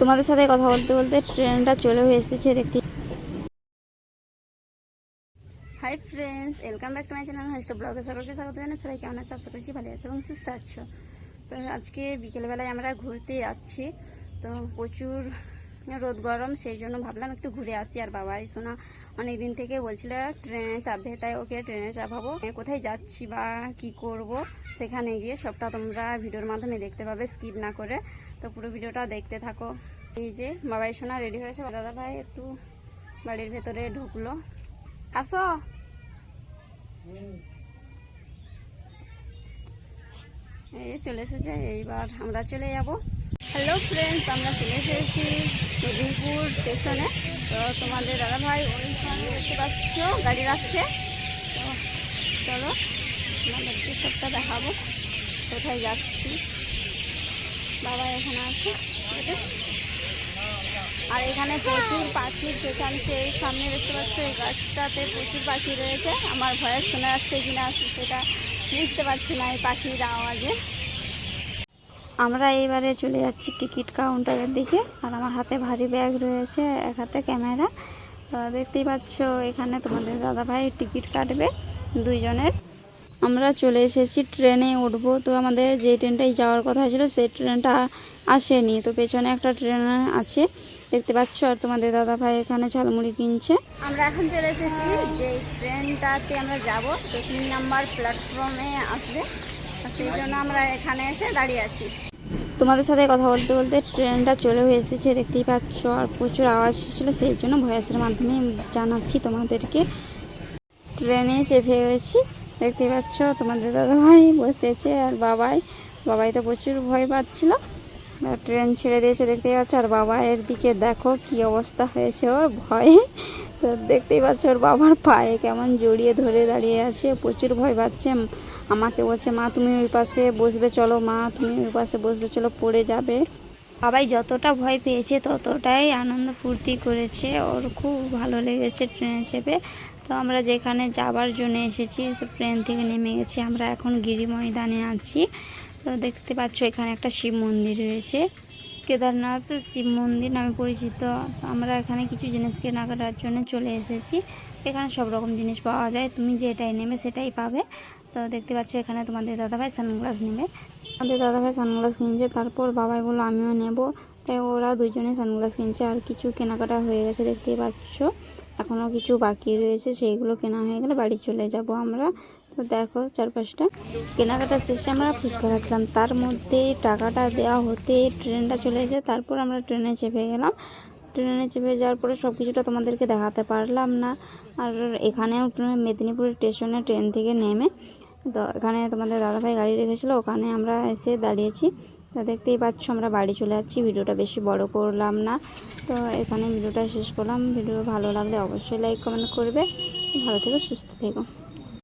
তোমাদের সাথে কথা বলতে বলতে ট্রেনটা চলেও এসেছে দেখতে। Hi friends, welcome back to my channel হাইস্টো ব্লগে সকলকে স্বাগত জানাই। সবাই কেমন আছে? আশা করছি ভালো আছো এবং সুস্থ আছো। তো আজকে বিকেলবেলায় আমরা ঘুরতে যাচ্ছি। তো প্রচুর রোদ গরম, সেই জন্য ভাবলাম একটু ঘুরে আসি। আর বাবাই শোনা অনেক দিন থেকে বলছিল ট্রেনে চাপবে, তাই ওকে ট্রেনে চাপাবো। কোথায় যাচ্ছি বা কি করব সেখানে গিয়ে সবটা তোমরা ভিডিওর মাধ্যমে দেখতে পাবে, স্কিপ না করে। তো পুরো ভিডিওটা দেখতে থাকো। এই যে বাবাই শোনা রেডি হয়েছে, দাদা ভাই একটু বাড়ির ভেতরে ঢুকলো। আসো। এই চলে এসেছে, এইবার আমরা চলে যাব। হ্যালো ফ্রেন্ডস, আমরা চলে এসেছি মেদিনীপুর স্টেশনে। তো তোমাদের দাদাভাই ওইখানে দেখতে পাচ্ছ গাড়ি রাখছে। তো চলো আমাদেরকে সবটা দেখাবো কোথায় যাচ্ছি। বাবা এখানে আছে, আর এখানে প্রচুর পাখির দোকান। এই সামনে দেখতে পাচ্ছ এই গাছটাতে প্রচুর পাখি রয়েছে। আমার ভয়েস শোনা যাচ্ছে কিনা সেটা বুঝতে পারছি না এই পাখির আওয়াজে। আমরা এইবারে চলে যাচ্ছি টিকিট কাউন্টারের দিকে। আর আমার হাতে ভারী ব্যাগ রয়েছে, এক হাতে ক্যামেরা। তো দেখতেই পাচ্ছ এখানে তোমাদের দাদাভাই টিকিট কাটবে দুইজনের। আমরা চলে এসেছি, ট্রেনে উঠবো। তো আমাদের যে ট্রেনটাই যাওয়ার কথা ছিল সেই ট্রেনটা আসেনি। তো পেছনে একটা ট্রেন আছে দেখতে পাচ্ছ। আর তোমাদের দাদাভাই এখানে ঝালমুড়ি কিনছে। আমরা এখন চলে এসেছি যে ট্রেনটাতে আমরা যাব, তো 3 নাম্বার প্ল্যাটফর্মে আসবে। সেই জন্য আমরা এখানে এসে দাঁড়িয়ে আছি। তোমাদের সাথে কথা বলতে বলতে ট্রেনটা চলেও এসেছে দেখতেই পাচ্ছ। আর প্রচুর আওয়াজ ছিল, সেই জন্য ভয়েসের মাধ্যমে জানাচ্ছি তোমাদেরকে। ট্রেনে চেপে গেছি, দেখতেই পাচ্ছ তোমাদের দাদাভাই বসেছে আর বাবাই তো প্রচুর ভয় পাচ্ছিল। ট্রেন ছেড়ে দিয়েছে দেখতেই পাচ্ছ। আর বাবার দিকে দেখো কি অবস্থা হয়েছে ওর ভয়ে। তো দেখতেই পাচ্ছ ওর বাবার পায়ে কেমন জড়িয়ে ধরে দাঁড়িয়ে আছে, প্রচুর ভয় পাচ্ছে। আমাকে বলছে, মা তুমি ওই পাশে বসবে চলো, মা তুমি ওই পাশে বসবে চলো, পড়ে যাবে। বাবাই যতটা ভয় পেয়েছে ততটাই আনন্দ ফুর্তি করেছে, ওর খুব ভালো লেগেছে ট্রেনে চেপে। তো আমরা যেখানে যাবার জন্য এসেছি, তো ট্রেন থেকে নেমে গেছি। আমরা এখন গিরি ময়দানে আছি। তো দেখতে পাচ্ছ এখানে একটা শিব মন্দির রয়েছে, কেদারনাথ শিব মন্দির নামে পরিচিত। আমরা এখানে কিছু জিনিস কেনাকাটার জন্য চলে এসেছি। এখানে সব রকম জিনিস পাওয়া যায়, তুমি যেটাই নেবে সেটাই পাবে। তো দেখতে পাচ্ছ এখানে তোমাদের দাদাভাই সানগ্লাস নেবে। আমাদের দাদাভাই সানগ্লাস কিনছে, তারপর বাবাই বললো আমিও নেব। তাই ওরা দুজনে সানগ্লাস কিনছে। আর কিছু কেনাকাটা হয়ে গেছে দেখতেই পাচ্ছ, এখনও কিছু বাকি রয়েছে, সেইগুলো কেনা হয়ে গেলে বাড়ি চলে যাব আমরা। তো দেখো চারপাশটা কেনাকাটা শেষে আমরা ফুচকা খাচ্ছিলাম, তার মধ্যে টাকাটা দেওয়া হতে ট্রেনটা চলে এসে তারপর আমরা ট্রেনে চেপে গেলাম। ট্রেনে চেপে যাওয়ার পরে সব কিছুটা তোমাদেরকে দেখাতে পারলাম না। আর এখানেও মেদিনীপুর স্টেশনে ট্রেন থেকে নেমে, তো এখানে তোমাদের দাদাভাই গাড়ি রেখেছিলো, ওখানে আমরা এসে দাঁড়িয়েছি। তো দেখতেই পাচ্ছ আমরা বাড়ি চলে যাচ্ছি। ভিডিওটা বেশি বড় করলাম না, তো এখানে ভিডিওটা শেষ করলাম। ভিডিও ভালো লাগলে অবশ্যই লাইক কমেন্ট করবে। ভালো থেকো, সুস্থ থেকো।